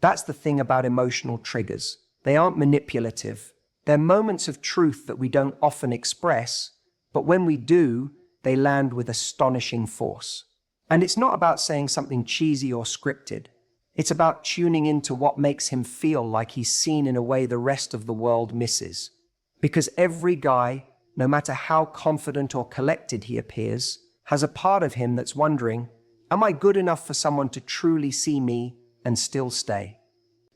That's the thing about emotional triggers. They aren't manipulative. They're moments of truth that we don't often express, but when we do, they land with astonishing force. And it's not about saying something cheesy or scripted. It's about tuning into what makes him feel like he's seen in a way the rest of the world misses. Because every guy, no matter how confident or collected he appears, has a part of him that's wondering, am I good enough for someone to truly see me and still stay?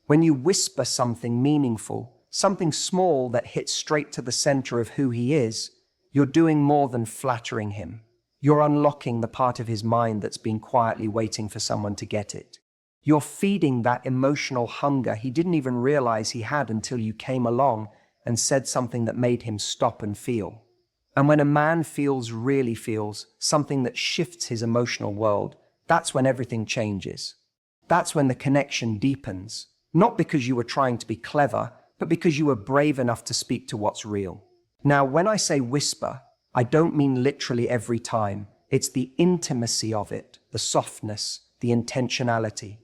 When you whisper something meaningful, something small that hits straight to the center of who he is, you're doing more than flattering him. You're unlocking the part of his mind that's been quietly waiting for someone to get it. You're feeding that emotional hunger he didn't even realize he had until you came along and said something that made him stop and feel. And when a man really feels something that shifts his emotional world, that's when everything changes. That's when the connection deepens, not because you were trying to be clever, but because you were brave enough to speak to what's real. Now, when I say whisper, I don't mean literally every time. It's the intimacy of it, the softness, the intentionality.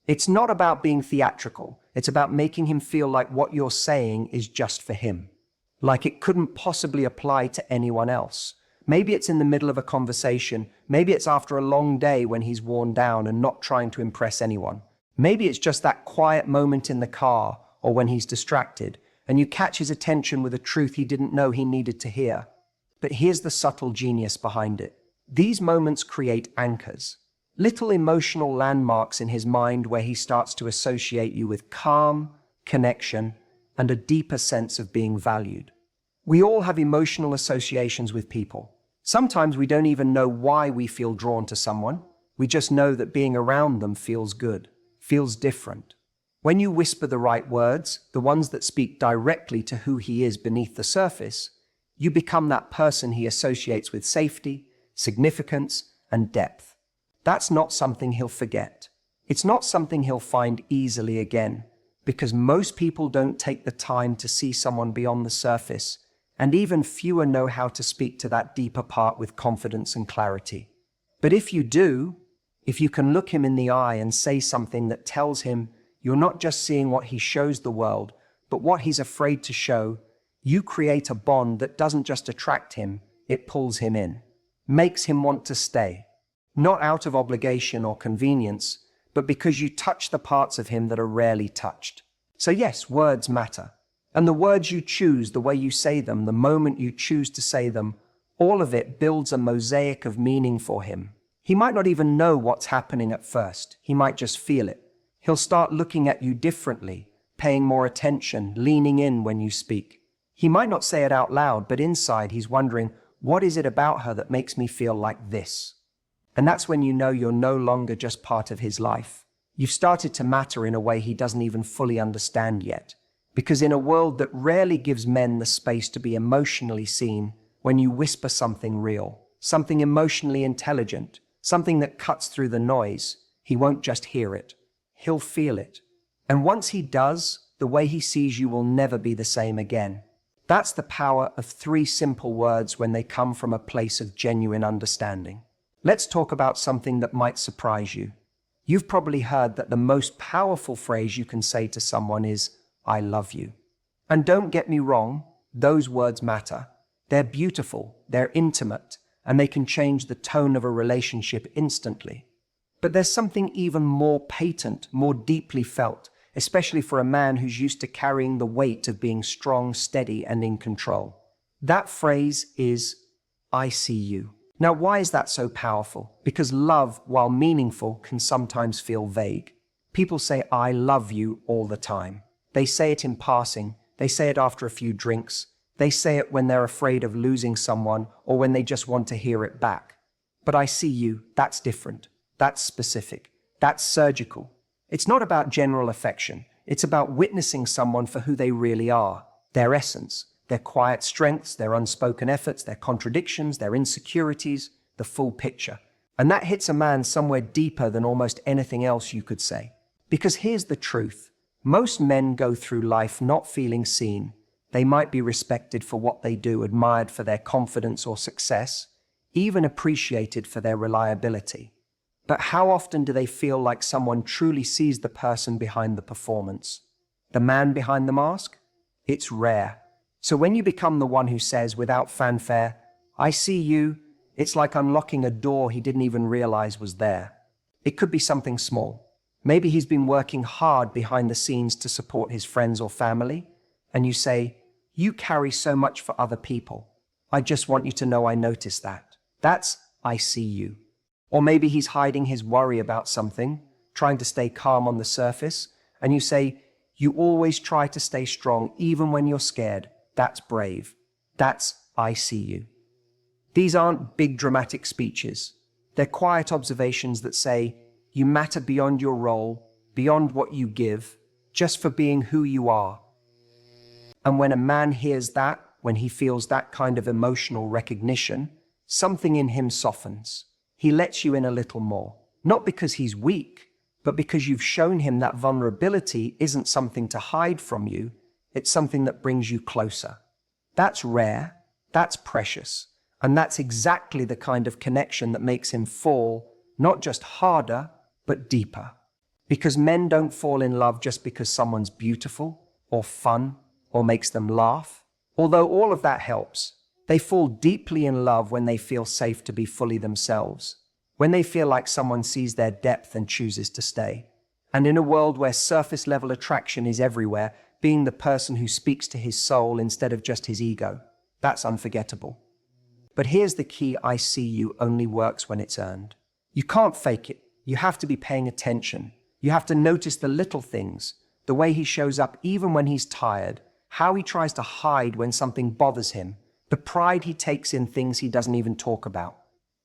It's not about being theatrical. It's about making him feel like what you're saying is just for him. Like it couldn't possibly apply to anyone else. Maybe it's in the middle of a conversation. Maybe it's after a long day when he's worn down and not trying to impress anyone. Maybe it's just that quiet moment in the car or when he's distracted, and you catch his attention with a truth he didn't know he needed to hear. But here's the subtle genius behind it. These moments create anchors, little emotional landmarks in his mind where he starts to associate you with calm, connection, and a deeper sense of being valued. We all have emotional associations with people. Sometimes we don't even know why we feel drawn to someone. We just know that being around them feels good, feels different. When you whisper the right words, the ones that speak directly to who he is beneath the surface, you become that person he associates with safety, significance, and depth. That's not something he'll forget. It's not something he'll find easily again, because most people don't take the time to see someone beyond the surface, and even fewer know how to speak to that deeper part with confidence and clarity. But if you do, if you can look him in the eye and say something that tells him you're not just seeing what he shows the world, but what he's afraid to show, you create a bond that doesn't just attract him, it pulls him in, makes him want to stay. Not out of obligation or convenience, but because you touch the parts of him that are rarely touched. So yes, words matter. And the words you choose, the way you say them, the moment you choose to say them, all of it builds a mosaic of meaning for him. He might not even know what's happening at first. He might just feel it. He'll start looking at you differently, paying more attention, leaning in when you speak. He might not say it out loud, but inside he's wondering, what is it about her that makes me feel like this? And that's when you know you're no longer just part of his life. You've started to matter in a way he doesn't even fully understand yet. Because in a world that rarely gives men the space to be emotionally seen, when you whisper something real, something emotionally intelligent, something that cuts through the noise, he won't just hear it. He'll feel it. And once he does, the way he sees you will never be the same again. That's the power of 3 simple words when they come from a place of genuine understanding. Let's talk about something that might surprise you. You've probably heard that the most powerful phrase you can say to someone is, I love you. And don't get me wrong, those words matter. They're beautiful, they're intimate, and they can change the tone of a relationship instantly. But there's something even more patent, more deeply felt, especially for a man who's used to carrying the weight of being strong, steady, and in control. That phrase is, I see you. Now, why is that so powerful? Because love, while meaningful, can sometimes feel vague. People say, I love you all the time. They say it in passing. They say it after a few drinks. They say it when they're afraid of losing someone or when they just want to hear it back. But I see you, that's different. That's specific. That's surgical. It's not about general affection. It's about witnessing someone for who they really are, their essence, their quiet strengths, their unspoken efforts, their contradictions, their insecurities, the full picture. And that hits a man somewhere deeper than almost anything else you could say. Because here's the truth. Most men go through life not feeling seen. They might be respected for what they do, admired for their confidence or success, even appreciated for their reliability. But how often do they feel like someone truly sees the person behind the performance? The man behind the mask? It's rare. So when you become the one who says without fanfare, "I see you," it's like unlocking a door he didn't even realize was there. It could be something small. Maybe he's been working hard behind the scenes to support his friends or family, and you say, "You carry so much for other people. I just want you to know I noticed that." That's "I see you." Or maybe he's hiding his worry about something, trying to stay calm on the surface, and you say, "You always try to stay strong even when you're scared. That's brave." That's "I see you." These aren't big dramatic speeches. They're quiet observations that say, you matter beyond your role, beyond what you give, just for being who you are. And when a man hears that, when he feels that kind of emotional recognition, something in him softens. He lets you in a little more, not because he's weak, but because you've shown him that vulnerability isn't something to hide from you, it's something that brings you closer. That's rare, that's precious, and that's exactly the kind of connection that makes him fall, not just harder, but deeper. Because men don't fall in love just because someone's beautiful, or fun, or makes them laugh. Although all of that helps, they fall deeply in love when they feel safe to be fully themselves, when they feel like someone sees their depth and chooses to stay. And in a world where surface-level attraction is everywhere, being the person who speaks to his soul instead of just his ego, that's unforgettable. But here's the key: "I see you" only works when it's earned. You can't fake it. You have to be paying attention. You have to notice the little things, the way he shows up even when he's tired, how he tries to hide when something bothers him, the pride he takes in things he doesn't even talk about.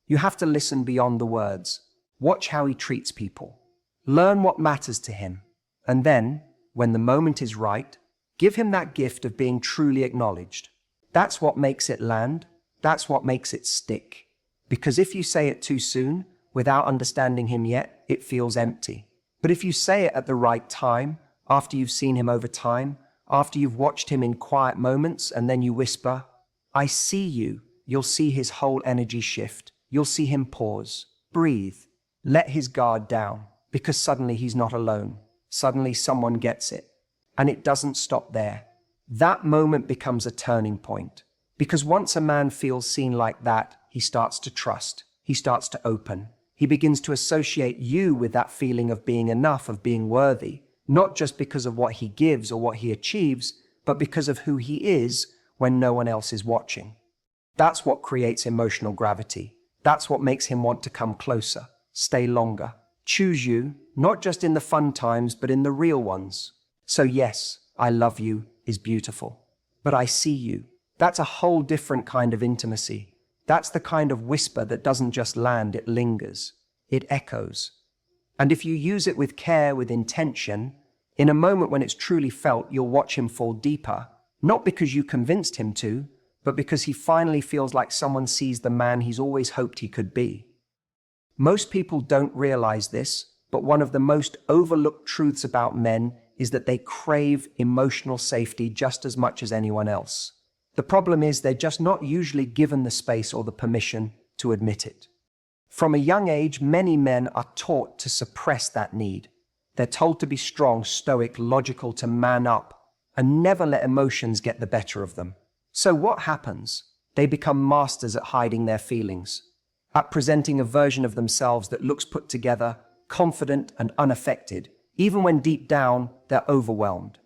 You have to listen beyond the words. Watch how he treats people. Learn what matters to him. And then, when the moment is right, give him that gift of being truly acknowledged. That's what makes it land. That's what makes it stick. Because if you say it too soon, without understanding him yet, it feels empty. But if you say it at the right time, after you've seen him over time, after you've watched him in quiet moments, and then you whisper, "I see you," you'll see his whole energy shift. You'll see him pause, breathe, let his guard down, because suddenly he's not alone. Suddenly someone gets it. And it doesn't stop there. That moment becomes a turning point. Because once a man feels seen like that, he starts to trust. He starts to open. He begins to associate you with that feeling of being enough, of being worthy, not just because of what he gives or what he achieves, but because of who he is when no one else is watching. That's what creates emotional gravity. That's what makes him want to come closer, stay longer, choose you, not just in the fun times, but in the real ones. So yes, "I love you" is beautiful, but "I see you," that's a whole different kind of intimacy. That's the kind of whisper that doesn't just land, it lingers. It echoes. And if you use it with care, with intention, in a moment when it's truly felt, you'll watch him fall deeper, not because you convinced him to, but because he finally feels like someone sees the man he's always hoped he could be. Most people don't realize this, but one of the most overlooked truths about men is that they crave emotional safety just as much as anyone else. The problem is they're just not usually given the space or the permission to admit it. From a young age, many men are taught to suppress that need. They're told to be strong, stoic, logical, to man up, and never let emotions get the better of them. So what happens? They become masters at hiding their feelings, at presenting a version of themselves that looks put together, confident and unaffected, even when deep down they're overwhelmed,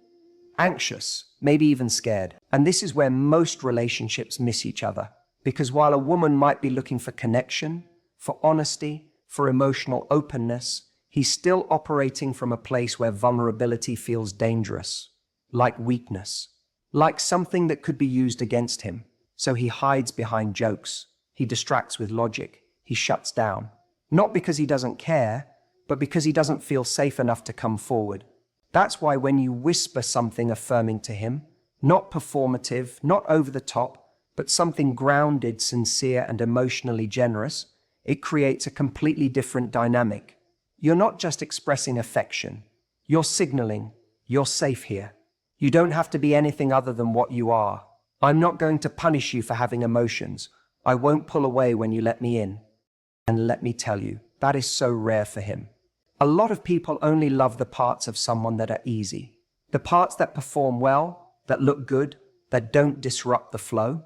anxious, maybe even scared. And this is where most relationships miss each other. Because while a woman might be looking for connection, for honesty, for emotional openness, he's still operating from a place where vulnerability feels dangerous, like weakness, like something that could be used against him. So he hides behind jokes. He distracts with logic. He shuts down. Not because he doesn't care, but because he doesn't feel safe enough to come forward. That's why when you whisper something affirming to him, not performative, not over the top, but something grounded, sincere, and emotionally generous, it creates a completely different dynamic. You're not just expressing affection. You're signaling, "You're safe here. You don't have to be anything other than what you are. I'm not going to punish you for having emotions. I won't pull away when you let me in." And let me tell you, That is so rare for him. A lot of people only love the parts of someone that are easy. The parts that perform well, that look good, that don't disrupt the flow.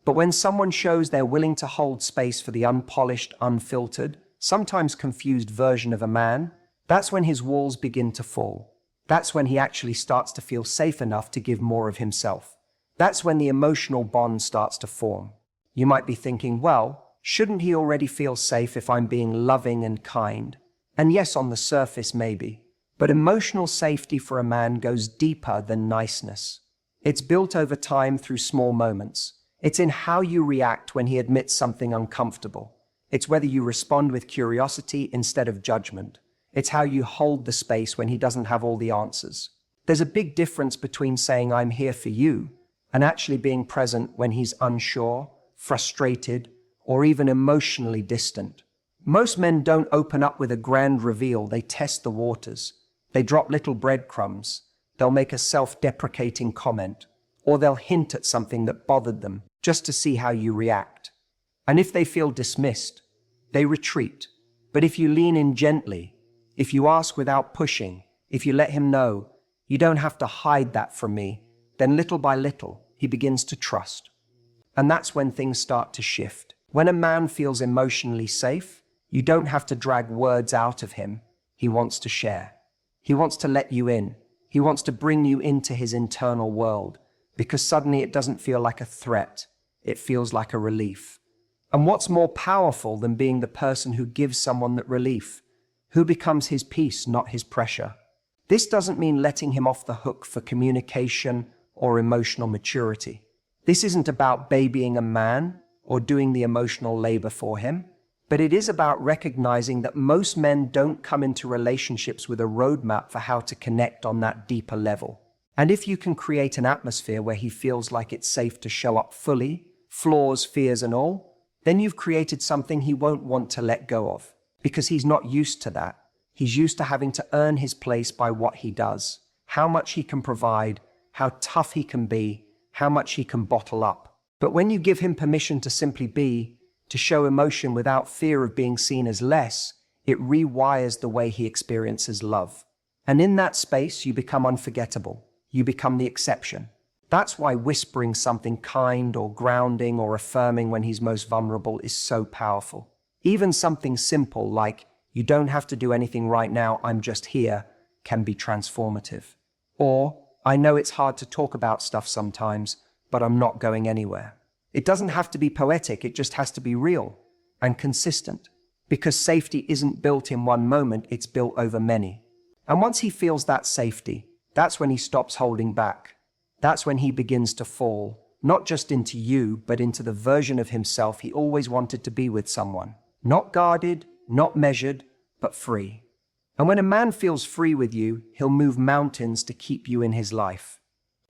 But when someone shows they're willing to hold space for the unpolished, unfiltered, sometimes confused version of a man, that's when his walls begin to fall. That's when he actually starts to feel safe enough to give more of himself. That's when the emotional bond starts to form. You might be thinking, well, shouldn't he already feel safe if I'm being loving and kind? And yes, on the surface, maybe. But emotional safety for a man goes deeper than niceness. It's built over time through small moments. It's in how you react when he admits something uncomfortable. It's whether you respond with curiosity instead of judgment. It's how you hold the space when he doesn't have all the answers. There's a big difference between saying I'm here for you and actually being present when he's unsure, frustrated, or even emotionally distant. Most men don't open up with a grand reveal. They test the waters. They drop little breadcrumbs. They'll make a self-deprecating comment, or they'll hint at something that bothered them just to see how you react. And if they feel dismissed, they retreat. But if you lean in gently, if you ask without pushing, if you let him know, you don't have to hide that from me, then little by little, he begins to trust. And that's when things start to shift. When a man feels emotionally safe, you don't have to drag words out of him. He wants to share. He wants to let you in. He wants to bring you into his internal world, because suddenly it doesn't feel like a threat. It feels like a relief. And what's more powerful than being the person who gives someone that relief? Who becomes his peace, not his pressure? This doesn't mean letting him off the hook for communication or emotional maturity. This isn't about babying a man or doing the emotional labor for him, but it is about recognizing that most men don't come into relationships with a roadmap for how to connect on that deeper level. And if you can create an atmosphere where he feels like it's safe to show up fully, flaws, fears, and all, then you've created something he won't want to let go of, because he's not used to that. He's used to having to earn his place by what he does, how much he can provide, how tough he can be, how much he can bottle up. But when you give him permission to simply be, to show emotion without fear of being seen as less, it rewires the way he experiences love. And in that space, you become unforgettable. You become the exception. That's why whispering something kind or grounding or affirming when he's most vulnerable is so powerful. Even something simple like, you don't have to do anything right now, I'm just here, can be transformative. Or, I know it's hard to talk about stuff sometimes, but I'm not going anywhere. It doesn't have to be poetic, it just has to be real and consistent. Because safety isn't built in one moment, it's built over many. And once he feels that safety, that's when he stops holding back. That's when he begins to fall, not just into you, but into the version of himself he always wanted to be with someone. Not guarded, not measured, but free. And when a man feels free with you, he'll move mountains to keep you in his life.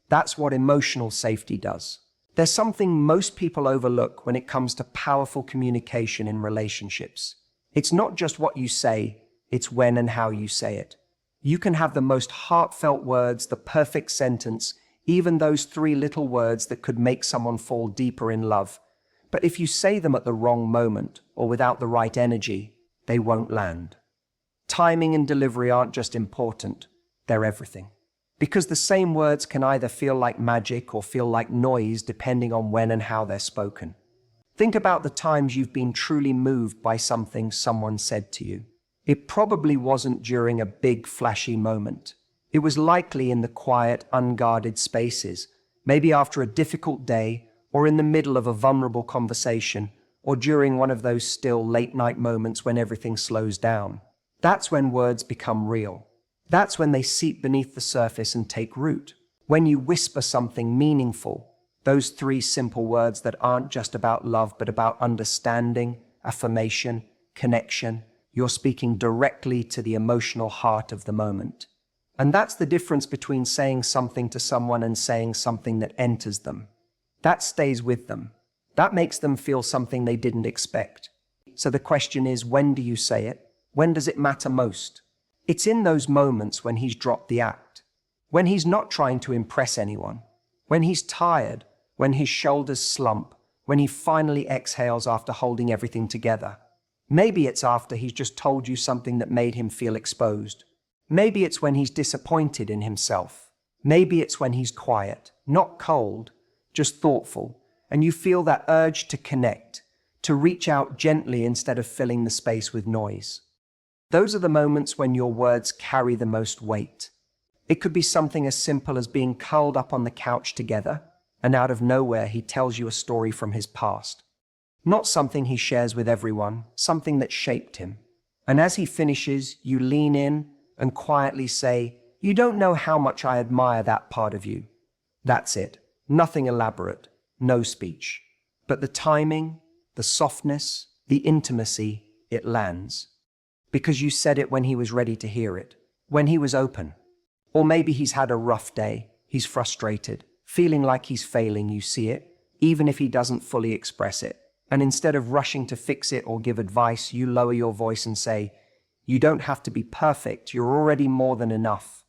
That's what emotional safety does. There's something most people overlook when it comes to powerful communication in relationships. It's not just what you say, it's when and how you say it. You can have the most heartfelt words, the perfect sentence, even those 3 little words that could make someone fall deeper in love. But if you say them at the wrong moment or without the right energy, they won't land. Timing and delivery aren't just important, they're everything. Because the same words can either feel like magic or feel like noise depending on when and how they're spoken. Think about the times you've been truly moved by something someone said to you. It probably wasn't during a big, flashy moment. It was likely in the quiet, unguarded spaces, maybe after a difficult day, or in the middle of a vulnerable conversation, or during one of those still late-night moments when everything slows down. That's when words become real. That's when they seep beneath the surface and take root. When you whisper something meaningful, those 3 simple words that aren't just about love, but about understanding, affirmation, connection, you're speaking directly to the emotional heart of the moment. And that's the difference between saying something to someone and saying something that enters them. That stays with them. That makes them feel something they didn't expect. So the question is, when do you say it? When does it matter most? It's in those moments when he's dropped the act, when he's not trying to impress anyone, when he's tired, when his shoulders slump, when he finally exhales after holding everything together. Maybe it's after he's just told you something that made him feel exposed. Maybe it's when he's disappointed in himself. Maybe it's when he's quiet, not cold, just thoughtful, and you feel that urge to connect, to reach out gently instead of filling the space with noise. Those are the moments when your words carry the most weight. It could be something as simple as being curled up on the couch together, and out of nowhere he tells you a story from his past. Not something he shares with everyone, something that shaped him. And as he finishes, you lean in and quietly say, "You don't know how much I admire that part of you." That's it. Nothing elaborate, no speech. But the timing, the softness, the intimacy, it lands. Because you said it when he was ready to hear it, when he was open. Or maybe he's had a rough day, he's frustrated, feeling like he's failing, you see it, even if he doesn't fully express it. And instead of rushing to fix it or give advice, you lower your voice and say, "You don't have to be perfect, you're already more than enough."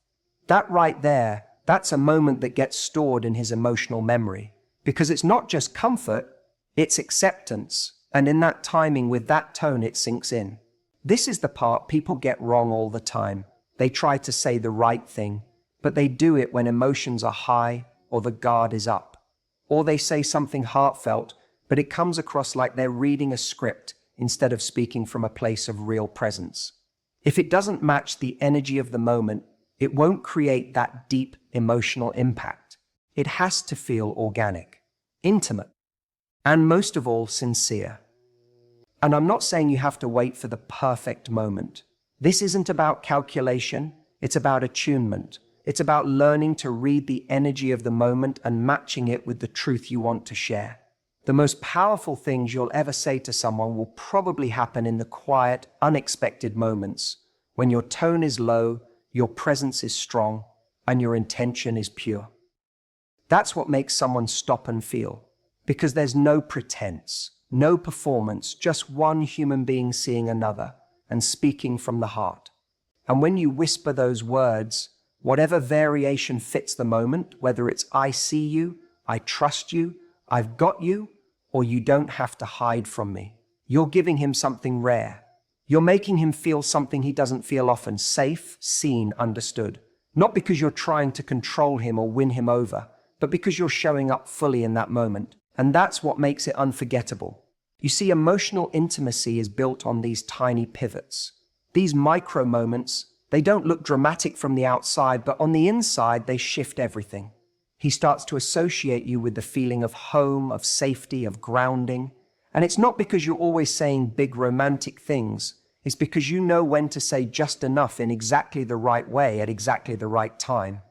That right there, that's a moment that gets stored in his emotional memory. Because it's not just comfort, it's acceptance. And in that timing, with that tone, it sinks in. This is the part people get wrong all the time. They try to say the right thing, but they do it when emotions are high or the guard is up. Or they say something heartfelt, but it comes across like they're reading a script instead of speaking from a place of real presence. If it doesn't match the energy of the moment, it won't create that deep emotional impact. It has to feel organic, intimate, and most of all, sincere. And I'm not saying you have to wait for the perfect moment. This isn't about calculation, it's about attunement. It's about learning to read the energy of the moment and matching it with the truth you want to share. The most powerful things you'll ever say to someone will probably happen in the quiet, unexpected moments, when your tone is low, your presence is strong, and your intention is pure. That's what makes someone stop and feel, because there's no pretense, no performance, just one human being seeing another and speaking from the heart. And when you whisper those words, whatever variation fits the moment, whether it's "I see you," "I trust you," "I've got you," or "You don't have to hide from me," you're giving him something rare. You're making him feel something he doesn't feel often: safe, seen, understood. Not because you're trying to control him or win him over, but because you're showing up fully in that moment. And that's what makes it unforgettable. You see, emotional intimacy is built on these tiny pivots. These micro moments, they don't look dramatic from the outside, but on the inside, they shift everything. He starts to associate you with the feeling of home, of safety, of grounding. And it's not because you're always saying big romantic things. It's because you know when to say just enough in exactly the right way at exactly the right time.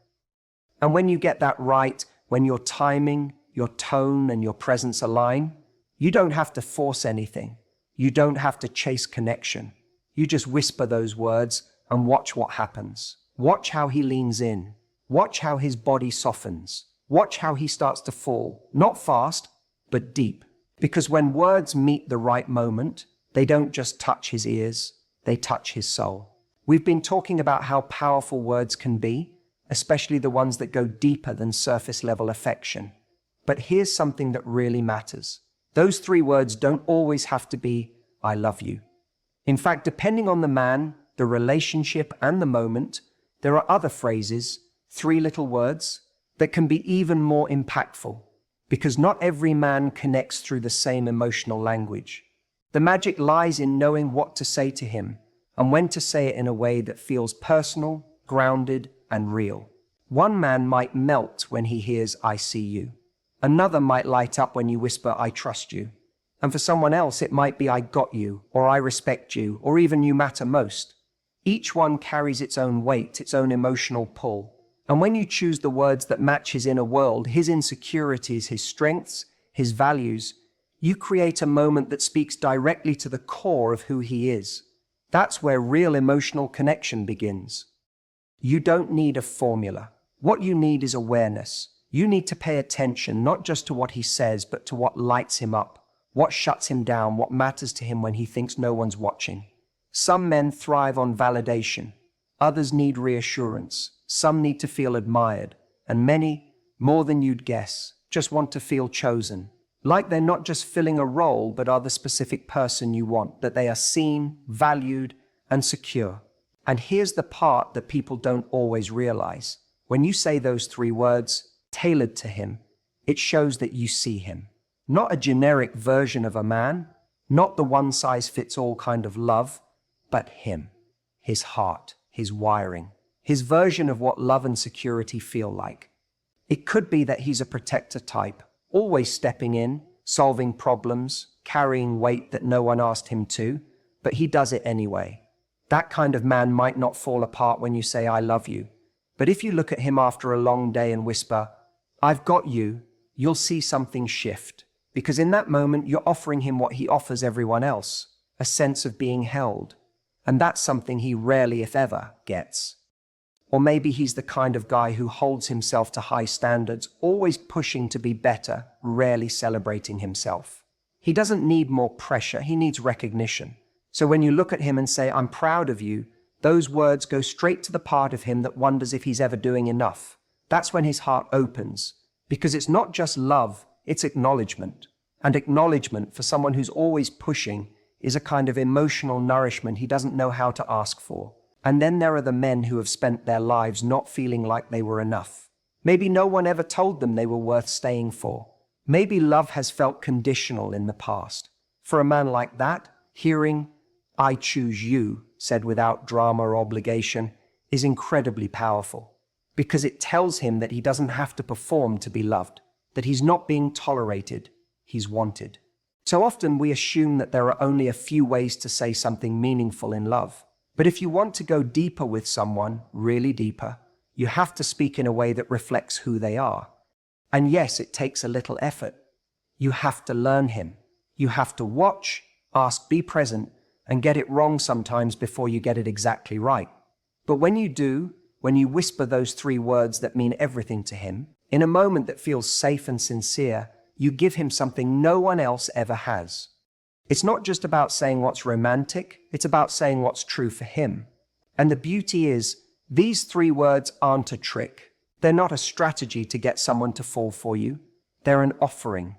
And when you get that right, when your timing, your tone, and your presence align, you don't have to force anything. You don't have to chase connection. You just whisper those words and watch what happens. Watch how he leans in. Watch how his body softens. Watch how he starts to fall, not fast, but deep. Because when words meet the right moment, they don't just touch his ears, they touch his soul. We've been talking about how powerful words can be, especially the ones that go deeper than surface level affection. But here's something that really matters. Those 3 words don't always have to be "I love you." In fact, depending on the man, the relationship, and the moment, there are other phrases, 3 little words, that can be even more impactful. Because not every man connects through the same emotional language. The magic lies in knowing what to say to him and when to say it in a way that feels personal, grounded, and real. One man might melt when he hears "I see you." Another might light up when you whisper "I trust you." And for someone else, it might be "I got you," or "I respect you," or even "You matter most." Each one carries its own weight, its own emotional pull. And when you choose the words that match his inner world, his insecurities, his strengths, his values, you create a moment that speaks directly to the core of who he is. That's where real emotional connection begins. You don't need a formula. What you need is awareness. You need to pay attention not just to what he says, but to what lights him up, what shuts him down, what matters to him when he thinks no one's watching. Some men thrive on validation. Others need reassurance. Some need to feel admired. And many, more than you'd guess, just want to feel chosen. Like they're not just filling a role, but are the specific person you want, that they are seen, valued, and secure. And here's the part that people don't always realize. When you say those three words, tailored to him, it shows that you see him. Not a generic version of a man, not the one-size-fits-all kind of love, but him, his heart, his wiring, his version of what love and security feel like. It could be that he's a protector type, always stepping in, solving problems, carrying weight that no one asked him to, but he does it anyway. That kind of man might not fall apart when you say, "I love you." But if you look at him after a long day and whisper, "I've got you," you'll see something shift. Because in that moment, you're offering him what he offers everyone else, a sense of being held. And that's something he rarely, if ever, gets. Or maybe he's the kind of guy who holds himself to high standards, always pushing to be better, rarely celebrating himself. He doesn't need more pressure, he needs recognition. So when you look at him and say, "I'm proud of you," those words go straight to the part of him that wonders if he's ever doing enough. That's when his heart opens. Because it's not just love, it's acknowledgement. And acknowledgement for someone who's always pushing is a kind of emotional nourishment he doesn't know how to ask for. And then there are the men who have spent their lives not feeling like they were enough. Maybe no one ever told them they were worth staying for. Maybe love has felt conditional in the past. For a man like that, hearing, "I choose you," said without drama or obligation, is incredibly powerful. Because it tells him that he doesn't have to perform to be loved, that he's not being tolerated, he's wanted. So often we assume that there are only a few ways to say something meaningful in love. But if you want to go deeper with someone, really deeper, you have to speak in a way that reflects who they are. And yes, it takes a little effort. You have to learn him. You have to watch, ask, be present, and get it wrong sometimes before you get it exactly right. But when you do, when you whisper those three words that mean everything to him, in a moment that feels safe and sincere, you give him something no one else ever has. It's not just about saying what's romantic, it's about saying what's true for him. And the beauty is, these three words aren't a trick. They're not a strategy to get someone to fall for you. They're an offering,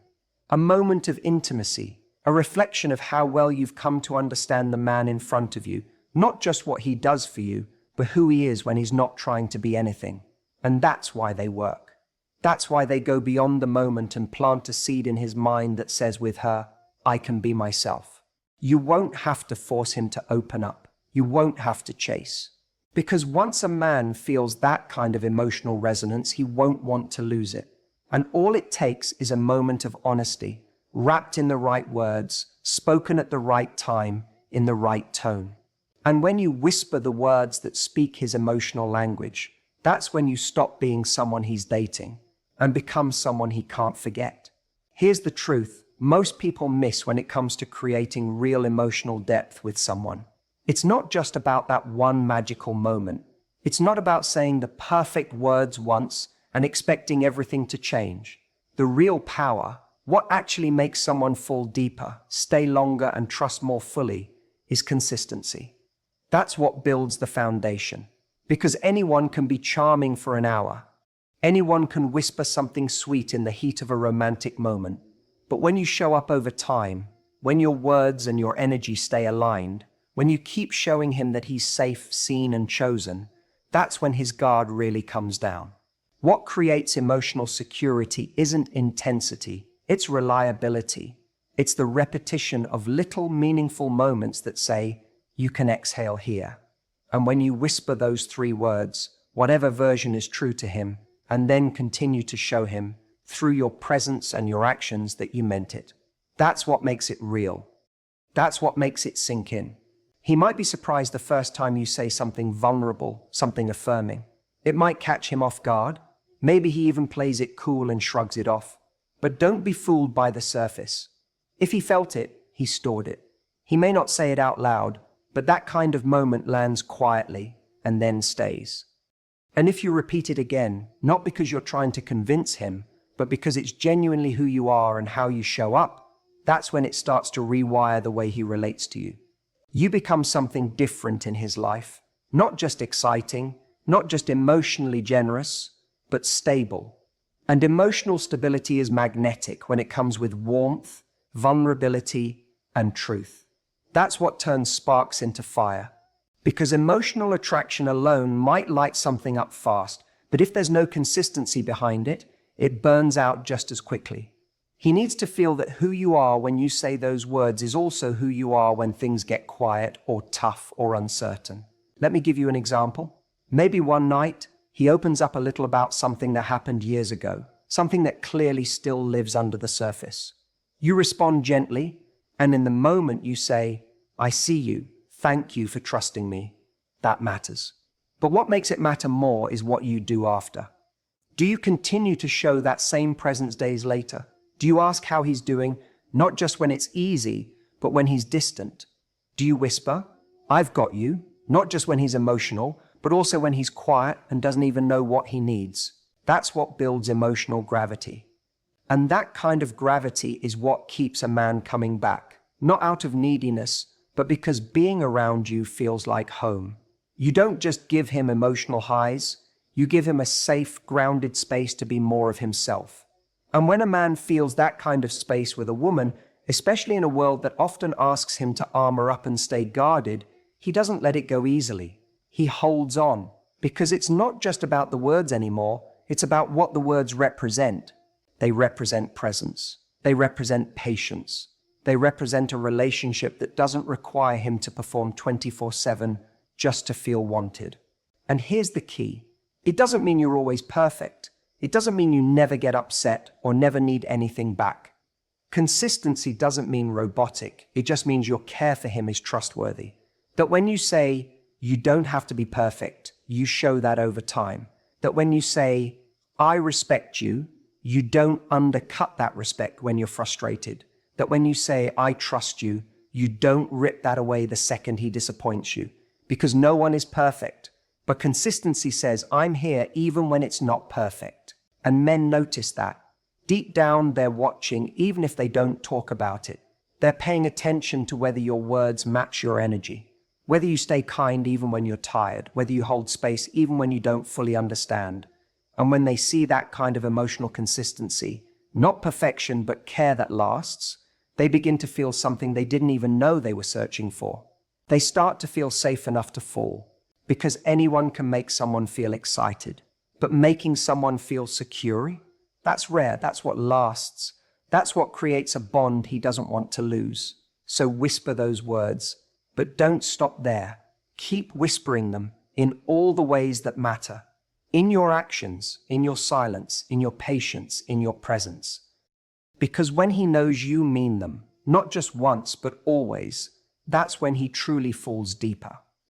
a moment of intimacy, a reflection of how well you've come to understand the man in front of you, not just what he does for you, but who he is when he's not trying to be anything. And that's why they work. That's why they go beyond the moment and plant a seed in his mind that says with her, "I can be myself." You won't have to force him to open up. You won't have to chase. Because once a man feels that kind of emotional resonance, he won't want to lose it. And all it takes is a moment of honesty, wrapped in the right words, spoken at the right time, in the right tone. And when you whisper the words that speak his emotional language, that's when you stop being someone he's dating and become someone he can't forget. Here's the truth most people miss when it comes to creating real emotional depth with someone. It's not just about that one magical moment. It's not about saying the perfect words once and expecting everything to change. The real power, what actually makes someone fall deeper, stay longer, and trust more fully, is consistency. That's what builds the foundation. Because anyone can be charming for an hour. Anyone can whisper something sweet in the heat of a romantic moment. But when you show up over time, when your words and your energy stay aligned, when you keep showing him that he's safe, seen, and chosen, that's when his guard really comes down. What creates emotional security isn't intensity, it's reliability. It's the repetition of little meaningful moments that say, "You can exhale here." And when you whisper those three words, whatever version is true to him, and then continue to show him, through your presence and your actions, that you meant it. That's what makes it real. That's what makes it sink in. He might be surprised the first time you say something vulnerable, something affirming. It might catch him off guard. Maybe he even plays it cool and shrugs it off. But don't be fooled by the surface. If he felt it, he stored it. He may not say it out loud, but that kind of moment lands quietly and then stays. And if you repeat it again, not because you're trying to convince him, but because it's genuinely who you are and how you show up, that's when it starts to rewire the way he relates to you. You become something different in his life, not just exciting, not just emotionally generous, but stable. And emotional stability is magnetic when it comes with warmth, vulnerability, and truth. That's what turns sparks into fire. Because emotional attraction alone might light something up fast, but if there's no consistency behind it, it burns out just as quickly. He needs to feel that who you are when you say those words is also who you are when things get quiet or tough or uncertain. Let me give you an example. Maybe one night, he opens up a little about something that happened years ago, something that clearly still lives under the surface. You respond gently, and in the moment you say, "I see you. Thank you for trusting me." That matters. But what makes it matter more is what you do after. Do you continue to show that same presence days later? Do you ask how he's doing, not just when it's easy, but when he's distant? Do you whisper, "I've got you," not just when he's emotional, but also when he's quiet and doesn't even know what he needs? That's what builds emotional gravity. And that kind of gravity is what keeps a man coming back, not out of neediness, but because being around you feels like home. You don't just give him emotional highs, you give him a safe, grounded space to be more of himself. And when a man feels that kind of space with a woman, especially in a world that often asks him to armor up and stay guarded, he doesn't let it go easily. He holds on, because it's not just about the words anymore, it's about what the words represent. They represent presence. They represent patience. They represent a relationship that doesn't require him to perform 24/7 just to feel wanted. And here's the key. It doesn't mean you're always perfect. It doesn't mean you never get upset or never need anything back. Consistency doesn't mean robotic. It just means your care for him is trustworthy. That when you say, "You don't have to be perfect," you show that over time. That when you say, "I respect you," you don't undercut that respect when you're frustrated. That when you say, "I trust you," you don't rip that away the second he disappoints you. Because no one is perfect. But consistency says, "I'm here even when it's not perfect." And men notice that. Deep down, they're watching, even if they don't talk about it. They're paying attention to whether your words match your energy. Whether you stay kind even when you're tired. Whether you hold space even when you don't fully understand. And when they see that kind of emotional consistency, not perfection, but care that lasts, they begin to feel something they didn't even know they were searching for. They start to feel safe enough to fall. Because anyone can make someone feel excited. But making someone feel secure, that's rare, that's what lasts. That's what creates a bond he doesn't want to lose. So whisper those words, but don't stop there. Keep whispering them in all the ways that matter. In your actions, in your silence, in your patience, in your presence. Because when he knows you mean them, not just once, but always, that's when he truly falls deeper.